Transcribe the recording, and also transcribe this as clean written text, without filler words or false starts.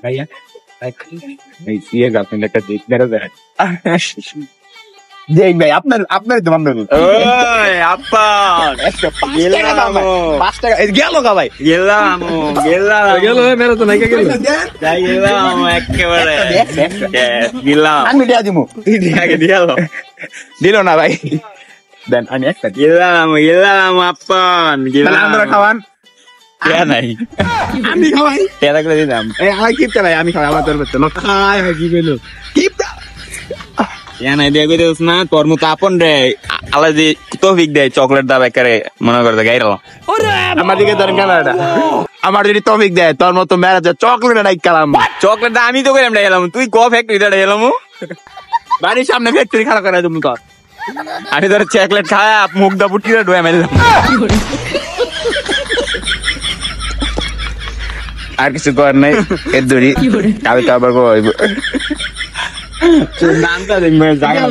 ভাইয়া এই CA girlfriend একটা দেখ দেখা যায় দেখ ভাই আপনার তো বান্ধব ওই আপা 5 টাকা গেল গা ভাই গেলাম মেরে তো নাকি গেলাম একেবারে গেলাম আমি দিয়া দিমু দিল না ভাই দেন আমি একটা গেলাম আপান তাহলে আমরা খাওয়ান নাই আমি খাওয়াই তেরা করে দিলাম আমার কিপটা ভাই আমি খাওয়াই আমার দরকার তো খাই কি বলো কিপটা নাই দিয়ে কইতেছ না তোর মতো আপন রে আলাদি তৌফিক দেয় চকলেট দাও একারে মনে করতে গাইরাম আমার দিকে ধরেন ক্যামেরাটা আমার যদি তৌফিক দেয় তোর মতো মেরাজে চকলেট নাই কালাম চকলেট আমি তো কইলাম এলাম তুই ক ফ্যাক্টরি দা এলাম বাড়ির সামনে ফ্যাক্টরি খারাপ করে তুমি কর আমি ধর চকলেট খায় মুখ দা বুটিরে ডুয়ে মেলাম আর কিছু কর নাই এর দড়ি কালকে আবার কইব নামটা দেখবে জায়গা